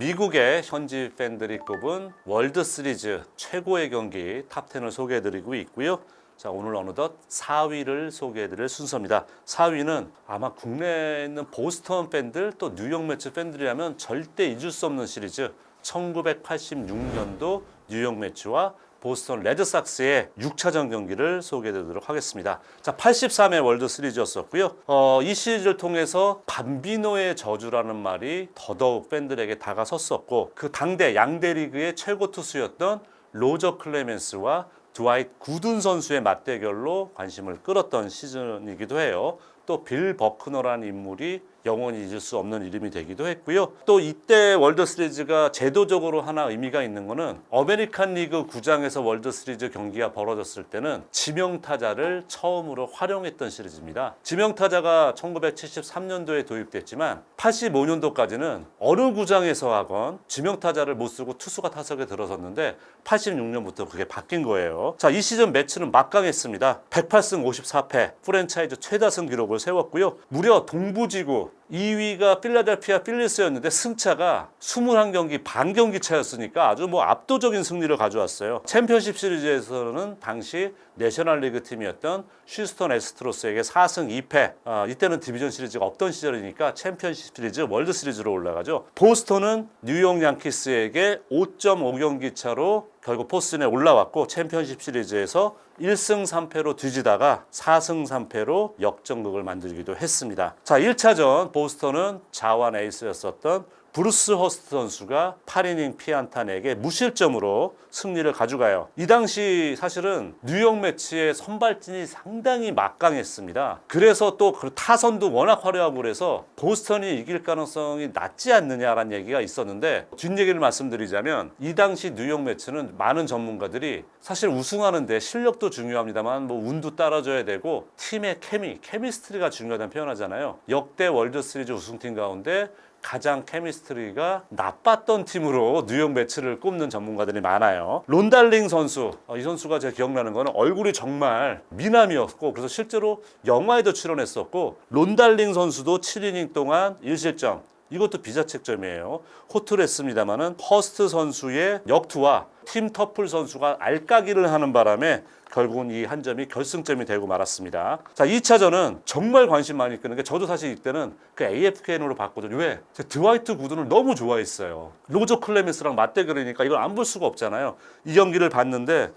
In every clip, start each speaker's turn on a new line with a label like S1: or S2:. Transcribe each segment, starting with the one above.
S1: 미국의 현지 팬들이 꼽은 월드 시리즈 최고의 경기 탑10을 소개해드리고 있고요. 자, 오늘 어느덧 4위를 소개해드릴 순서입니다. 4위는 아마 국내에 있는 보스턴 팬들 또 뉴욕 매츠 팬들이라면 절대 잊을 수 없는 시리즈 1986년도 뉴욕 매츠와 보스턴 레드삭스의 6차전 경기를 소개해드리도록 하겠습니다. 자, 83회 월드 시리즈였었고요. 이 시리즈를 통해서 밤비노의 저주라는 말이 더더욱 팬들에게 다가섰었고 그 당대 양대 리그의 최고 투수였던 로저 클레멘스와 드와이트 구든 선수의 맞대결로 관심을 끌었던 시즌이기도 해요. 또 빌 버크너라는 인물이 영원히 잊을 수 없는 이름이 되기도 했고요. 또 이때 월드 시리즈가 제도적으로 하나 의미가 있는 거는 아메리칸 리그 구장에서 월드 시리즈 경기가 벌어졌을 때는 지명타자를 처음으로 활용했던 시리즈입니다. 지명타자가 1973년도에 도입됐지만 85년도까지는 어느 구장에서 하건 지명타자를 못 쓰고 투수가 타석에 들어섰는데 86년부터 그게 바뀐 거예요. 자, 이 시즌 매치는 막강했습니다. 108승 54패 프랜차이즈 최다승 기록을 세웠고요. 무려 동부지구 2위가 필라델피아 필리스였는데 승차가 21경기 반 경기 차였으니까 아주 압도적인 승리를 가져왔어요. 챔피언십 시리즈에서는 당시 내셔널리그 팀이었던 휴스턴 애스트로스에게 4승 2패. 이때는 디비전 시리즈가 없던 시절이니까 챔피언십 시리즈 월드 시리즈로 올라가죠. 보스턴은 뉴욕 양키스에게 5.5경기 차로 결국 포스트전에 올라왔고 챔피언십 시리즈에서 1승 3패로 뒤지다가 4승 3패로 역전극을 만들기도 했습니다. 자, 1차전 보스턴은 자완 에이스였었던 브루스 허스트 선수가 8이닝 피안타에게 무실점으로 승리를 가져가요. 이 당시 사실은 뉴욕 매치의 선발진이 상당히 막강했습니다. 그래서 또 타선도 워낙 화려하고 그래서 보스턴이 이길 가능성이 낮지 않느냐라는 얘기가 있었는데 뒷얘기를 말씀드리자면 이 당시 뉴욕 매치는 많은 전문가들이 사실 우승하는데 실력도 중요합니다만 운도 따라줘야 되고 팀의 케미스트리가 중요하다는 표현하잖아요. 역대 월드 시리즈 우승팀 가운데 가장 케미스트리가 나빴던 팀으로 뉴욕 매치를 꼽는 전문가들이 많아요. 론달링 선수, 이 선수가 제가 기억나는 거는 얼굴이 정말 미남이었고 그래서 실제로 영화에도 출연했었고 론달링 선수도 7이닝 동안 1실점, 이것도 비자책점이에요. 호투를 했습니다마는 허스트 선수의 역투와 팀 터플 선수가 알까기를 하는 바람에 결국은 이 한 점이 결승점이 되고 말았습니다. 자, 2차전은 정말 관심 많이 끄는 게 저도 사실 이때는 그 AFKN으로 봤거든요. 왜? 제가 드와이트 구든을 너무 좋아했어요. 로저 클레멘스랑 맞대결이니까 이걸 안 볼 수가 없잖아요. 이 경기를 봤는데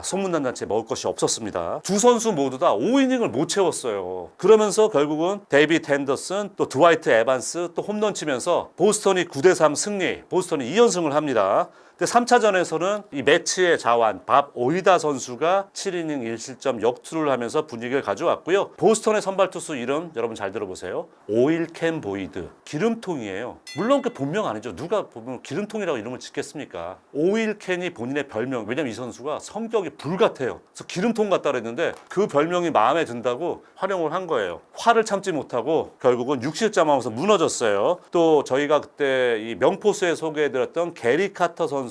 S1: 소문난 잔치에 먹을 것이 없었습니다. 두 선수 모두 다 5이닝을 못 채웠어요. 그러면서 결국은 데이비드 핸더슨 또 드와이트 에반스 또 홈런 치면서 보스턴이 9대3 승리, 보스턴이 2연승을 합니다. 근데 3차전에서는 이 매치의 자완 밥 오이다 선수가 7이닝 1실점 역투를 하면서 분위기를 가져왔고요. 보스턴의 선발 투수 이름 여러분 잘 들어보세요. 오일캔 보이드. 기름통이에요. 물론 그 본명 아니죠. 누가 보면 기름통이라고 이름을 짓겠습니까? 오일캔이 본인의 별명. 왜냐면 이 선수가 성격이 불 같아요. 그래서 기름통 같다 그랬는데 그 별명이 마음에 든다고 활용을 한 거예요. 화를 참지 못하고 결국은 6실점하면서 무너졌어요. 또 저희가 그때 이 명포수에 소개해드렸던 게리 카터 선수가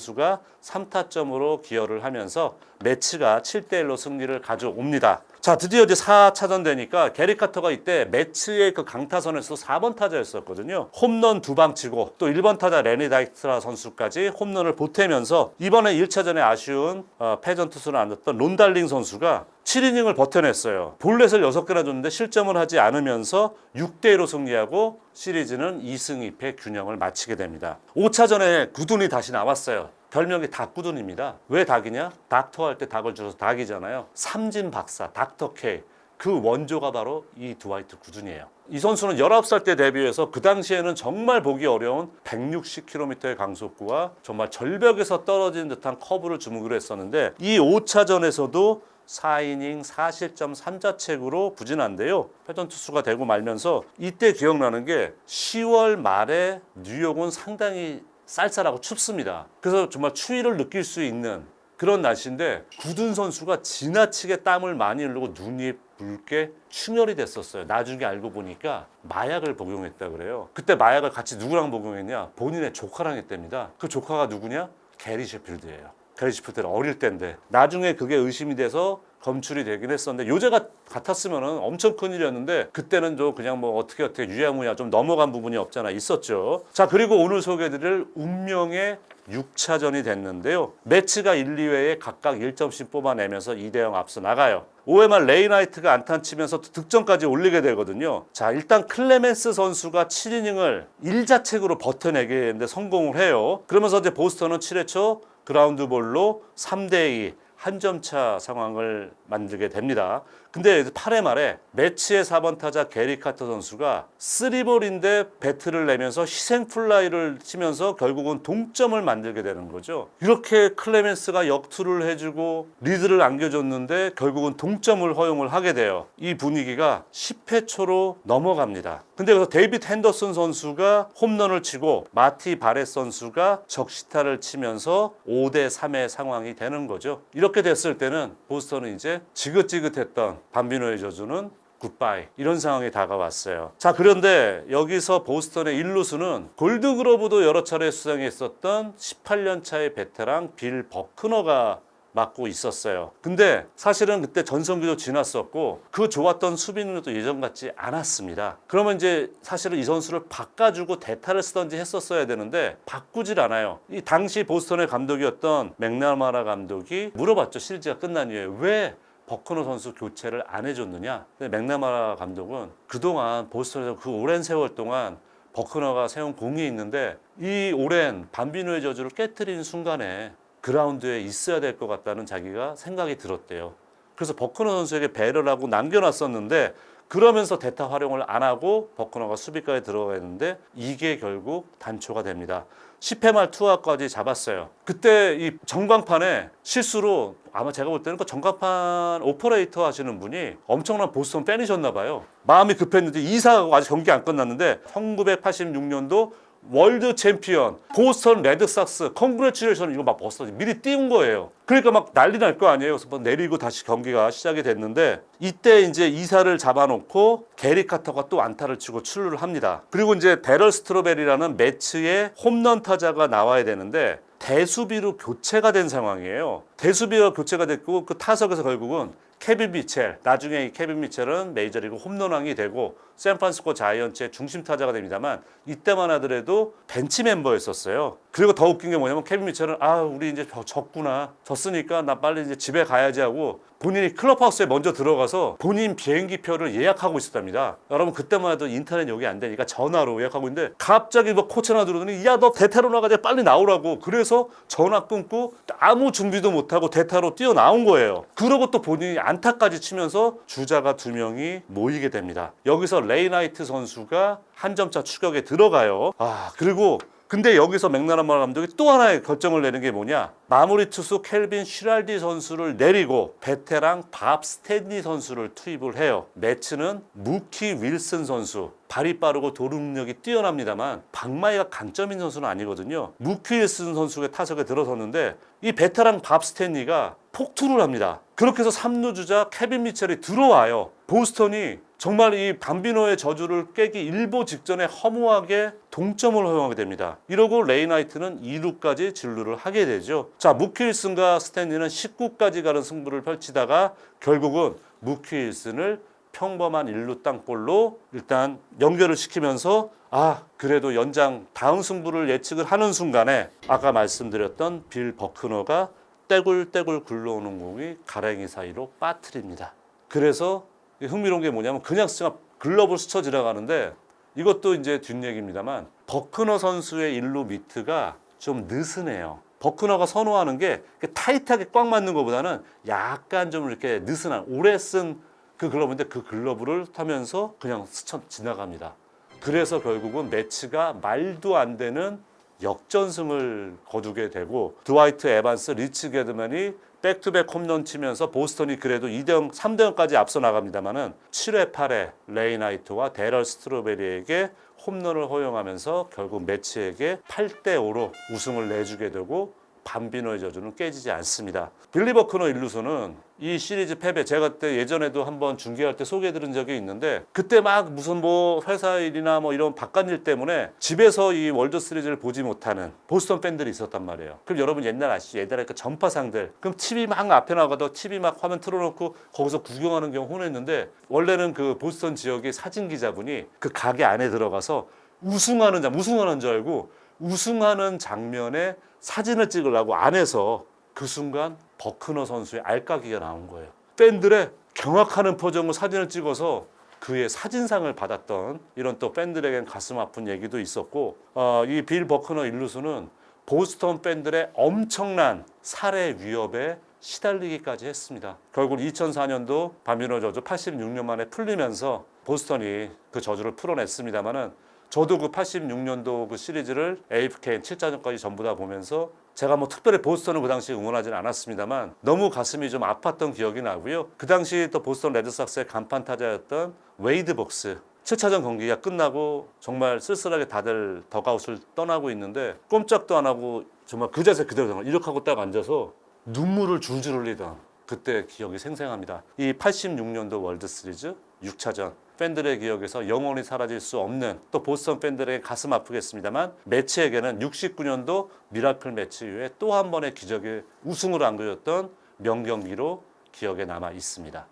S1: 3타점으로 기여를 하면서 매치가 7대1로 승리를 가져옵니다. 자, 드디어 이제 4차전 되니까 게리 카터가 이때 매치의 그 강타선에서 4번 타자였었거든요. 홈런 2방 치고 또 1번 타자 레니 다이트라 선수까지 홈런을 보태면서 이번에 1차전에 아쉬운 패전 투수를 안았던 론달링 선수가 7이닝을 버텨냈어요. 볼넷을 6개나 줬는데 실점을 하지 않으면서 6대1로 승리하고 시리즈는 2승 2패 균형을 마치게 됩니다. 5차전에 구든이 다시 나왔어요. 별명이 닭구든입니다. 왜 닭이냐? 닥터 할 때 닭을 줘서 닭이잖아요. 삼진 박사, 닥터 K. 그 원조가 바로 이 드와이트 구든이에요. 이 선수는 19살 때 데뷔해서 그 당시에는 정말 보기 어려운 160km의 강속구와 정말 절벽에서 떨어지는 듯한 커브를 주무기로 했었는데 이 5차전에서도 4이닝 4실점 3자책으로 부진한데요. 패전 투수가 되고 말면서 이때 기억나는 게 10월 말에 뉴욕은 상당히 쌀쌀하고 춥습니다. 그래서 정말 추위를 느낄 수 있는 그런 날씨인데 구든 선수가 지나치게 땀을 많이 흘리고 눈이 붉게 충혈이 됐었어요. 나중에 알고 보니까 마약을 복용했다 그래요. 그때 마약을 같이 누구랑 복용했냐? 본인의 조카랑 했답니다. 그 조카가 누구냐? 게리 셰필드예요. 게리 셰필드는 어릴 때인데 나중에 그게 의심이 돼서 검출이 되긴 했었는데 요새가 같았으면 엄청 큰일이었는데 그때는 좀 그냥 뭐 어떻게 유야무야 좀 넘어간 부분이 없잖아 있었죠. 자, 그리고 오늘 소개해드릴 운명의 6차전이 됐는데요. 매치가 1, 2회에 각각 1점씩 뽑아내면서 2대0 앞서 나가요. 5회 말 레이나이트가 안타 치면서 득점까지 올리게 되거든요. 자, 일단 클레멘스 선수가 7이닝을 1자책으로 버텨내게 했는데 성공을 해요. 그러면서 이제 보스턴은 7회 초 그라운드 볼로 3대2 한 점 차 상황을 만들게 됩니다. 근데 8회 말에 매치의 4번 타자 게리 카터 선수가 3볼인데 배트를 내면서 희생 플라이를 치면서 결국은 동점을 만들게 되는 거죠. 이렇게 클레멘스가 역투를 해주고 리드를 안겨줬는데 결국은 동점을 허용을 하게 돼요. 이 분위기가 10회 초로 넘어갑니다. 근데 그래서 데이빗 핸더슨 선수가 홈런을 치고 마티 바렛 선수가 적시타를 치면서 5대3의 상황이 되는 거죠. 이렇게 됐을 때는 보스턴은 이제 지긋지긋했던 밤비노의 저주는 굿바이 이런 상황이 다가왔어요. 자, 그런데 여기서 보스턴의 일루수는 골드그러브도 여러 차례 수상했었던 18년 차의 베테랑 빌 버크너가 맡고 있었어요. 근데 사실은 그때 전성기도 지났었고 그 좋았던 수비는 또 예전 같지 않았습니다. 그러면 이제 사실은 이 선수를 바꿔주고 대타를 쓰던지 했었어야 되는데 바꾸질 않아요. 이 당시 보스턴의 감독이었던 맥나마라 감독이 물어봤죠. 시리즈가 끝난 이후에 왜 버크너 선수 교체를 안 해줬느냐. 근데 맥나마라 감독은 그동안 보스턴에서 그 오랜 세월 동안 버크너가 세운 공이 있는데 이 오랜 밤비노의 저주를 깨트린 순간에 그라운드에 있어야 될 것 같다는 자기가 생각이 들었대요. 그래서 버크너 선수에게 배려를 하고 남겨놨었는데 그러면서 대타 활용을 안 하고 버크너가 수비까지 들어가 있는데 이게 결국 단초가 됩니다. 10회 말 투아웃까지 잡았어요. 그때 이 전광판에 실수로 아마 제가 볼 때는 그 전광판 오퍼레이터 하시는 분이 엄청난 보스턴 팬이셨나 봐요. 마음이 급했는데 이사하고 아직 경기 안 끝났는데 1986년도 월드 챔피언 보스턴 레드삭스 컨그레츄레이션 이거 막 벌써 미리 띄운 거예요. 그러니까 막 난리 날 거 아니에요. 그래서 막 내리고 다시 경기가 시작이 됐는데 이때 이제 이사를 잡아놓고 게리 카터가 또 안타를 치고 출루를 합니다. 그리고 이제 데럴 스트로베리라는 매치에 홈런 타자가 나와야 되는데 대수비로 교체가 된 상황이에요. 대수비로 교체가 됐고 그 타석에서 결국은 케빈 미첼, 나중에 이 케빈 미첼은 메이저리그 홈런왕이 되고 샌프란시스코 자이언츠의 중심 타자가 됩니다만 이때만 하더라도 벤치 멤버였었어요. 그리고 더 웃긴 게 뭐냐면 케빈 미첼은 우리 이제 졌구나, 졌으니까 나 빨리 이제 집에 가야지 하고 본인이 클럽하우스에 먼저 들어가서 본인 비행기표를 예약하고 있었답니다. 여러분 그때만 해도 인터넷 여기 안 되니까 전화로 예약하고 있는데 갑자기 뭐 코치 하나 들어오더니 야 너 대타로 나가자 빨리 나오라고. 그래서 전화 끊고 아무 준비도 못하고 대타로 뛰어나온 거예요. 그러고 또 본인이 안타까지 치면서 주자가 2명이 모이게 됩니다. 여기서 레이나이트 선수가 한 점차 추격에 들어가요. 그리고 근데 여기서 맥나라마 감독이 또 하나의 결정을 내는 게 뭐냐. 마무리 투수 켈빈 슈랄디 선수를 내리고 베테랑 밥 스탠리 선수를 투입을 해요. 매치는 무키 윌슨 선수. 발이 빠르고 도루 능력이 뛰어납니다만 방망이가 강점인 선수는 아니거든요. 무키 윌슨 선수가 타석에 들어섰는데 이 베테랑 밥 스탠리가 폭투를 합니다. 그렇게 해서 3루 주자 케빈 미첼이 들어와요. 보스턴이 정말 이 밤비노의 저주를 깨기 일보 직전에 허무하게 동점을 허용하게 됩니다. 이러고 레이나이트는 2루까지 진루를 하게 되죠. 자, 무키 윌슨과 스탠리는 19까지 가는 승부를 펼치다가 결국은 무키 윌슨을 평범한 1루 땅볼로 일단 연결을 시키면서 그래도 연장 다음 승부를 예측을 하는 순간에 아까 말씀드렸던 빌 버크너가 떼굴떼굴 굴러오는 공이 가랭이 사이로 빠뜨립니다. 그래서 흥미로운 게 뭐냐면 그냥 글러브를 스쳐 지나가는데 이것도 이제 뒷얘기입니다만 버크너 선수의 1루 미트가 좀 느슨해요. 버크너가 선호하는 게 타이트하게 꽉 맞는 것보다는 약간 좀 이렇게 느슨한 오래 쓴 그 글러브인데 그 글러브를 타면서 그냥 스쳐 지나갑니다. 그래서 결국은 매치가 말도 안 되는 역전승을 거두게 되고 드와이트 에반스, 리치 게드맨이 백투백 홈런 치면서 보스턴이 그래도 2대0, 3대0까지 앞서 나갑니다만은 7회 8회 레이나이트와 데럴 스트로베리에게 홈런을 허용하면서 결국 매치에게 8대5로 우승을 내주게 되고 밤비노의 저주는 깨지지 않습니다. 빌리 버크너 일루선은 이 시리즈 패배, 제가 그때 예전에도 한번 중계할 때 소개해드린 적이 있는데, 그때 막 무슨 뭐 회사 일이나 뭐 이런 바깥일 때문에 집에서 이 월드 시리즈를 보지 못하는 보스턴 팬들이 있었단 말이에요. 그럼 여러분 옛날 아시죠? 옛날에 그 전파상들, 그럼 TV 막 앞에 나가도 TV 막 화면 틀어놓고 거기서 구경하는 경우 흔했는데, 원래는 그 보스턴 지역의 사진 기자분이 그 가게 안에 들어가서 우승하는 줄 알고 우승하는 장면에 사진을 찍으려고 안에서, 그 순간 버크너 선수의 알까기가 나온 거예요. 팬들의 경악하는 표정으로 사진을 찍어서 그의 사진상을 받았던, 이런 또 팬들에겐 가슴 아픈 얘기도 있었고, 이 빌 버크너 일루수는 보스턴 팬들의 엄청난 살해 위협에 시달리기까지 했습니다. 결국 2004년도 밤비노 저주 86년 만에 풀리면서 보스턴이 그 저주를 풀어냈습니다만은, 저도 그 86년도 그 시리즈를 AFK 7차전까지 전부 다 보면서, 제가 뭐 특별히 보스턴을 그 당시에 응원하지는 않았습니다만 너무 가슴이 좀 아팠던 기억이 나고요. 그 당시 또 보스턴 레드삭스의 간판 타자였던 웨이드 복스, 7차전 경기가 끝나고 정말 쓸쓸하게 다들 덕아웃을 떠나고 있는데 꼼짝도 안 하고 정말 그 자세 그대로 이렇게 하고 딱 앉아서 눈물을 줄줄 흘리던 그때 기억이 생생합니다. 이 86년도 월드 시리즈 6차전, 팬들의 기억에서 영원히 사라질 수 없는, 또 보스턴 팬들에게 가슴 아프겠습니다만 매치에게는 69년도 미라클 매치 이후에 또 한 번의 기적의 우승으로 안겨졌던 명경기로 기억에 남아 있습니다.